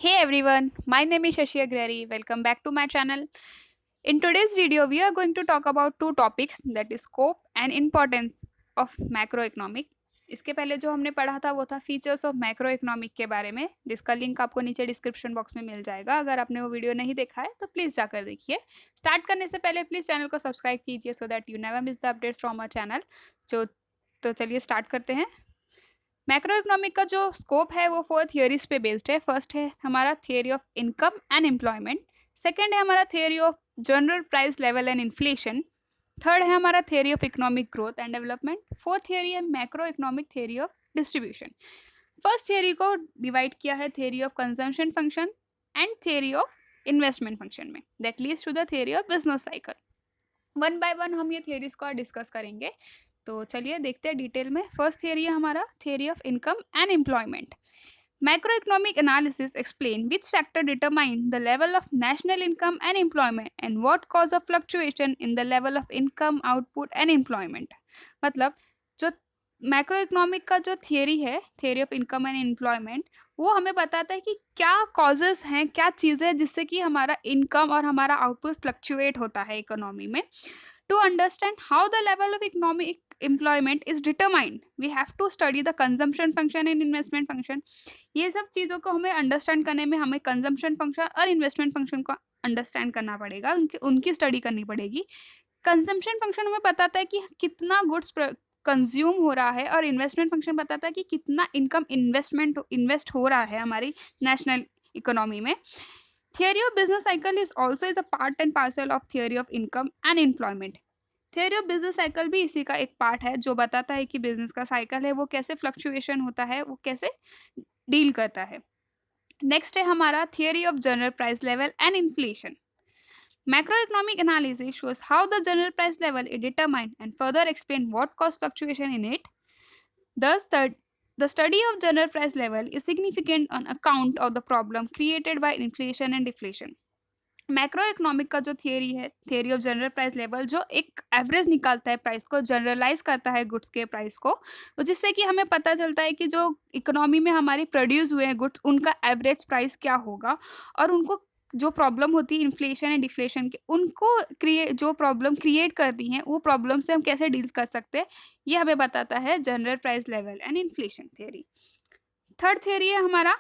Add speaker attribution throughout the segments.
Speaker 1: Hey everyone, my name is Shashi Agrari. Welcome back to my channel. In today's video, we are going to talk about two topics that is scope and importance of macroeconomic. इसके पहले जो हमने पढ़ा था वो था features of macro economic के बारे में, जिसका लिंक आपको नीचे डिस्क्रिप्शन बॉक्स में मिल जाएगा। अगर आपने वो वीडियो नहीं देखा है तो प्लीज़ जाकर देखिए। स्टार्ट करने से पहले प्लीज़ चैनल को सब्सक्राइब कीजिए so that you never miss the update from our channel. तो चलिए स्टार्ट करते हैं। मैक्रो इकोनॉमिक का जो स्कोप है वो 4 थियोरीज पे बेस्ड है। फर्स्ट है हमारा theory of income and employment, second है हमारा theory of general price level and inflation, third है हमारा theory of economic growth and development, fourth theory है macro economic theory of distribution. First theory को divide किया है theory of consumption function and theory of investment function में, that leads to the theory of business cycle. One by one हम ये theories को discuss करेंगे। तो चलिए देखते हैं डिटेल में। फर्स्ट थियोरी है हमारा theory of income and employment. Macroeconomic analysis explain which factor determine the level of national income and employment and what cause of fluctuation in the level of income, output and employment। मतलब जो macro economic का जो theory है, theory of income and employment, वो हमें बताता है कि क्या कॉजेज हैं, क्या चीज़ें हैं जिससे कि हमारा इनकम और हमारा आउटपुट फ्लक्चुएट होता है इकोनॉमी में। To understand how the level of economic employment is determined, we have to study the consumption function and investment function। ये सब चीज़ों को हमें अंडरस्टैंड करने में हमें कंजम्पशन फंक्शन और इन्वेस्टमेंट फंक्शन को अंडरस्टैंड करना पड़ेगा, उनकी स्टडी करनी पड़ेगी। कंजम्पशन फंक्शन हमें बताता है कि कितना गुड्स कंज्यूम हो रहा है, और इन्वेस्टमेंट फंक्शन बताता है कि कितना इनकम इन्वेस्ट हो रहा है हमारी नेशनल इकोनॉमी में। Theory of business cycle is also is a part and parcel of theory of income and employment. Theory of business cycle भी इसी का एक पार्ट है, जो बताता है कि बिजनेस का साइकिल है वो कैसे फ्लक्चुएशन होता है, वो कैसे डील करता है। नेक्स्ट है हमारा theory of general price level and inflation. Macroeconomic analysis shows how the general price level is determined and further explain what cause fluctuation in it. Thus, the study of general price level is significant on account of the problem created by inflation and deflation। Macro economic का जो theory है, theory of general price level, जो एक average निकालता है price को, generalise करता है गुड्स के प्राइस को, तो जिससे कि हमें पता चलता है कि जो इकोनॉमी में हमारी प्रोड्यूस हुए हैं गुड्स, उनका एवरेज प्राइस क्या होगा, और उनको जो प्रॉब्लम होती है इन्फ्लेशन एंड डिफ्लेशन के, उनको जो प्रॉब्लम क्रिएट करती हैं, वो प्रॉब्लम से हम कैसे डील कर सकते हैं, ये हमें बताता है general price level and inflation theory. Third theory है हमारा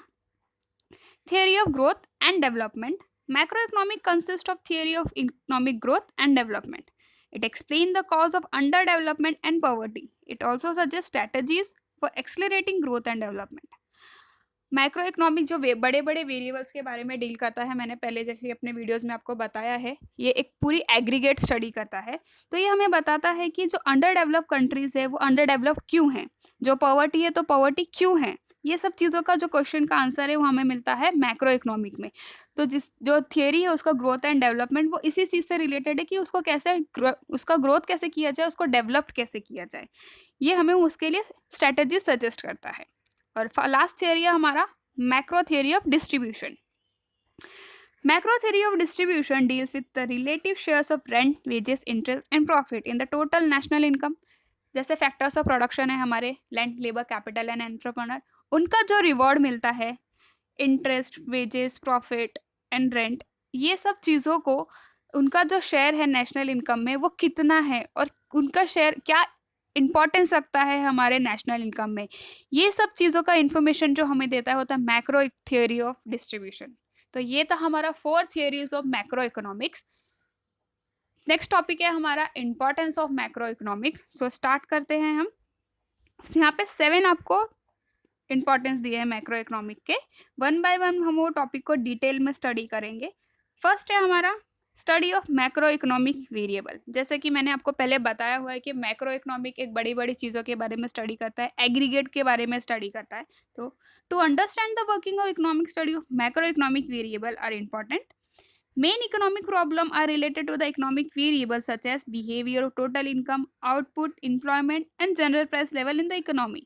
Speaker 1: theory of growth and development. Macroeconomic consists of theory of economic growth and development. It explains the cause of underdevelopment and poverty. It also suggests strategies for accelerating growth and development. Macro economic जो बड़े बड़े variables के बारे में deal करता है, मैंने पहले जैसे अपने वीडियोस में आपको बताया है, ये एक पूरी एग्रीगेट स्टडी करता है। तो ये हमें बताता है कि जो अंडर डेवलप कंट्रीज़ है वो अंडर डेवलप क्यों हैं, जो पॉवर्टी है तो पॉवर्टी क्यों है। ये सब चीज़ों का जो क्वेश्चन का आंसर है वो हमें मिलता है मैक्रो इकोनॉमिक में। तो जो थियरी है उसका ग्रोथ एंड डेवलपमेंट, वो इसी चीज़ से रिलेटेड है कि उसको कैसे उसका ग्रोथ कैसे किया जाए, उसको डेवलप्ड कैसे किया जाए, ये हमें उसके लिए स्ट्रैटेजी सजेस्ट करता है। और लास्ट थियरी है हमारा macro theory of distribution. Macro theory of distribution deals with the relative shares of rent, wages, interest and profit in the total national income. जैसे फैक्टर्स ऑफ प्रोडक्शन है हमारे land, labour, capital and entrepreneur, उनका जो reward मिलता है, interest, wages, profit and rent, ये सब चीज़ों को उनका जो शेयर है नेशनल इनकम में वो कितना है, और उनका शेयर क्या इम्पोर्टेंस रखता है हमारे नेशनल इनकम में, ये सब चीज़ों का इन्फॉर्मेशन जो हमें देता है होता है मैक्रो थियोरी ऑफ डिस्ट्रीब्यूशन। तो ये था हमारा 4 theories of macro economics. Next topic है हमारा importance of macro economic. So start करते हैं हम। यहाँ पे 7 आपको इम्पॉर्टेंस दिए हैं मैक्रो इकोनॉमिक के। वन बाय वन हम वो टॉपिक को डिटेल में स्टडी करेंगे। फर्स्ट है हमारा study of macroeconomic variable. जैसे कि मैंने आपको पहले बताया हुआ है कि मैक्रो इकोनॉमिक एक बड़ी बड़ी चीज़ों के बारे में स्टडी करता है, एग्रीगेट के बारे में स्टडी करता है। तो to understand the working of economic study of macroeconomic variable are important. Main economic problems are related to the economic variables such as behavior of total income, output, employment, and general price level in the economy।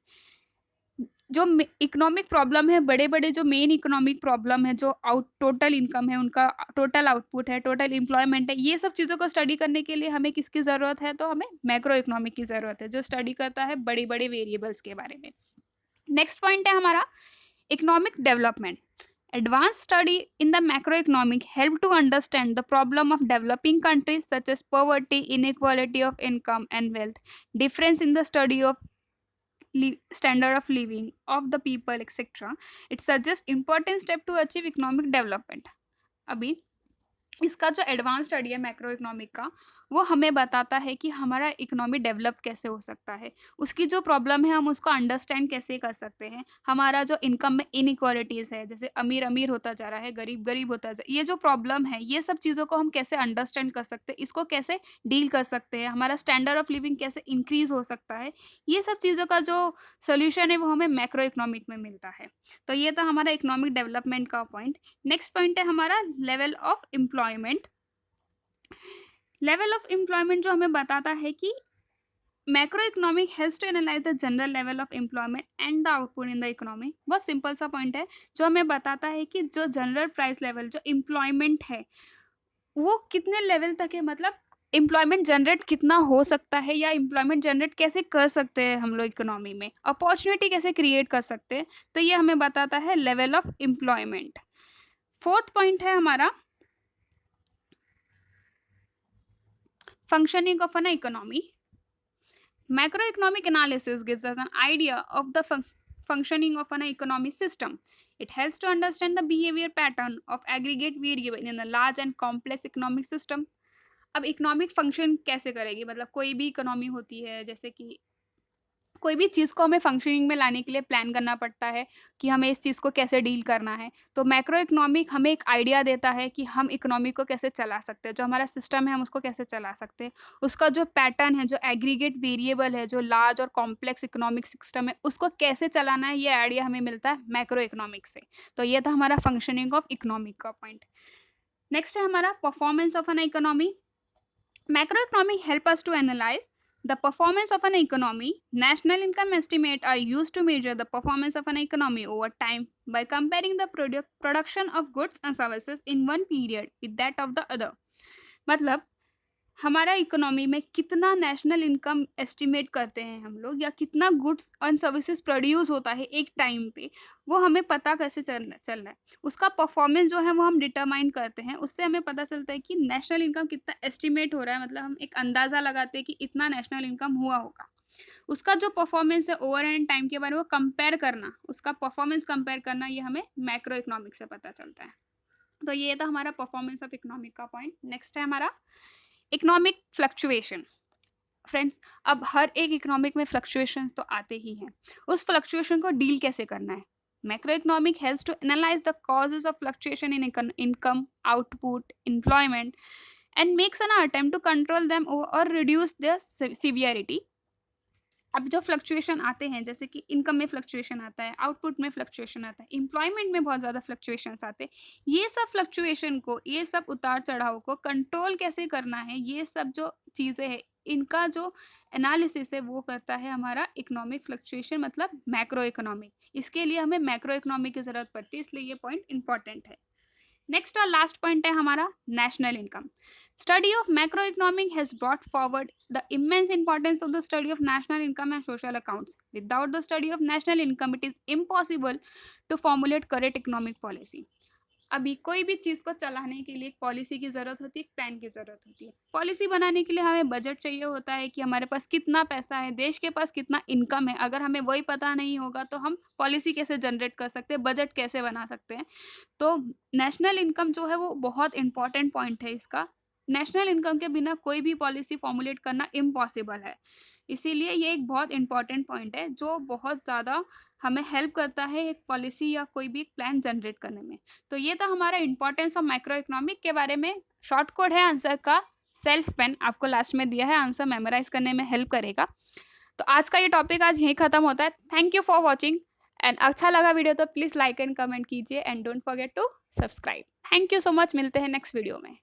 Speaker 1: जो economic problem है, बड़े बड़े जो main economic problem है, जो total income है, उनका total output है, टोटल एम्प्लॉयमेंट है, ये सब चीज़ों को स्टडी करने के लिए हमें किसकी ज़रूरत है, तो हमें मैक्रो इकोनॉमिक की ज़रूरत है, जो स्टडी करता है बड़ी बड़े वेरिएबल्स के बारे में। नेक्स्ट पॉइंट है हमारा economic development. Advanced study in the macroeconomic help to understand the problem of developing countries such as poverty, inequality of income and wealth, difference in the study of standard of living of the people, etc. It suggests important step to achieve economic development. अभी इसका जो advance study है macro economic का, वो हमें बताता है कि हमारा इकोनॉमी डेवलप कैसे हो सकता है, उसकी जो प्रॉब्लम है हम उसको अंडरस्टैंड कैसे कर सकते हैं, हमारा जो इनकम में इनइक्वालिटीज़ है, जैसे अमीर अमीर होता जा रहा है, गरीब गरीब होता जा, ये जो प्रॉब्लम है, ये सब चीज़ों को हम कैसे अंडरस्टैंड कर सकते हैं, इसको कैसे डील कर सकते हैं, हमारा स्टैंडर्ड ऑफ लिविंग कैसे इंक्रीज हो सकता है, ये सब चीज़ों का जो सोल्यूशन है वो हमें मैक्रो इकोनॉमिक में मिलता है। तो ये था हमारा इकोनॉमिक डेवलपमेंट का पॉइंट। नेक्स्ट पॉइंट है हमारा level of employment. Level of employment जो हमें बताता है कि macroeconomic helps to analyse the general level of employment and the output in the economy. बहुत सिंपल सा पॉइंट है जो हमें बताता है कि जो जनरल प्राइस लेवल जो एम्प्लॉयमेंट है वो कितने लेवल तक है, मतलब एम्प्लॉयमेंट जनरेट कितना हो सकता है या एम्प्लॉयमेंट जनरेट कैसे कर सकते हैं हम लोग इकोनॉमी में, अपॉर्चुनिटी कैसे क्रिएट कर सकते हैं, तो ये हमें बताता है level of employment. Fourth point है हमारा functioning of an economy. Macroeconomic analysis gives us an idea of the functioning of an economic system. It helps to understand the behavior pattern of aggregate variable in a large and complex economic system. अब economic function कैसे करेगी, मतलब कोई भी economy होती है, जैसे कि कोई भी चीज़ को हमें फंक्शनिंग में लाने के लिए प्लान करना पड़ता है कि हमें इस चीज़ को कैसे डील करना है। तो मैक्रो इकोनॉमिक हमें एक आइडिया देता है कि हम इकोनॉमी को कैसे चला सकते हैं, जो हमारा सिस्टम है हम उसको कैसे चला सकते हैं, उसका जो पैटर्न है, जो एग्रीगेट वेरिएबल है, जो लार्ज और कॉम्प्लेक्स इकोनॉमिक सिस्टम है, उसको कैसे चलाना है, ये आइडिया हमें मिलता है मैक्रो इकोनॉमिक से। तो ये था हमारा फंक्शनिंग ऑफ इकोनॉमिक का पॉइंट। नेक्स्ट है हमारा performance of an economy. Macroeconomic help us to analyze the performance of an economy. National income estimate are used to measure the performance of an economy over time by comparing the production of goods and services in one period with that of the other. मतलब हमारा economy में कितना national income estimate करते हैं हम लोग, या कितना गुड्स एंड सर्विसेज प्रोड्यूस होता है एक टाइम पे, वो हमें पता कैसे चल रहा है, उसका परफॉर्मेंस जो है वो हम डिटरमाइन करते हैं, उससे हमें पता चलता है कि नेशनल इनकम कितना एस्टिमेट हो रहा है, मतलब हम एक अंदाज़ा लगाते हैं कि इतना नेशनल इनकम हुआ होगा। उसका जो परफॉर्मेंस है ओवर एंड टाइम के बारे में वो कंपेयर करना, उसका परफॉर्मेंस कंपेयर करना, ये हमें मैक्रो इकोनॉमिक से पता चलता है। तो ये था हमारा परफॉर्मेंस ऑफ इकोनॉमिक का पॉइंट। नेक्स्ट है हमारा इकोनॉमिक फ्लक्चुएशन। फ्रेंड्स, अब हर एक इकोनॉमिक में फ्लक्चुएशंस तो आते ही हैं, उस फ्लक्चुएशन को डील कैसे करना है। Macro economic helps to analyse the causes of fluctuation in income, output, employment and makes an attempt to control them और रिड्यूस द सिवियरिटी। अब जो फ्लक्चुएशन आते हैं, जैसे कि इनकम में फ्लक्चुएशन आता है, आउटपुट में फ्लक्चुएशन आता है, एम्प्लॉयमेंट में बहुत ज़्यादा फ्लक्चुएशंस आते हैं, ये सब फ्लक्चुएशन को, ये सब उतार चढ़ाव को कंट्रोल कैसे करना है, ये सब जो चीज़ें हैं इनका जो एनालिसिस है वो करता है हमारा इकोनॉमिक फ्लक्चुएशन, मतलब मैक्रो इकोनॉमिक। इसके लिए हमें मैक्रो इकोनॉमिक की ज़रूरत पड़ती है, इसलिए ये पॉइंट इंपॉर्टेंट है। नेक्स्ट और लास्ट पॉइंट है हमारा national income. Study of macroeconomic has brought forward the immense importance of the study of national income and social accounts. Without the study of national income it is impossible to formulate correct economic policy. अभी कोई भी चीज़ को चलाने के लिए एक policy की ज़रूरत होती है, एक प्लान की ज़रूरत होती है। पॉलिसी बनाने के लिए हमें बजट चाहिए होता है कि हमारे पास कितना पैसा है, देश के पास कितना इनकम है। अगर हमें वही पता नहीं होगा तो हम पॉलिसी कैसे जनरेट कर सकते हैं, बजट कैसे बना सकते हैं। तो नेशनल इनकम जो है वो बहुत इंपॉर्टेंट पॉइंट है इसका। नेशनल इनकम के बिना कोई भी पॉलिसी फॉर्मुलेट करना इम्पॉसिबल है, इसीलिए ये एक बहुत इंपॉर्टेंट पॉइंट है जो बहुत ज़्यादा हमें हेल्प करता है एक पॉलिसी या कोई भी प्लान जनरेट करने में। तो ये था हमारा इंपॉर्टेंस ऑफ माइक्रो इकोनॉमिक के बारे में। शॉर्ट कोड है आंसर का, सेल्फ पेन आपको लास्ट में दिया है, आंसर मेमोराइज करने में हेल्प करेगा। तो आज का ये टॉपिक आज यहीं ख़त्म होता है। Thank you for watching and अच्छा लगा वीडियो तो प्लीज़ लाइक एंड कमेंट कीजिए and don't forget to subscribe. Thank you so much, मिलते हैं नेक्स्ट वीडियो में।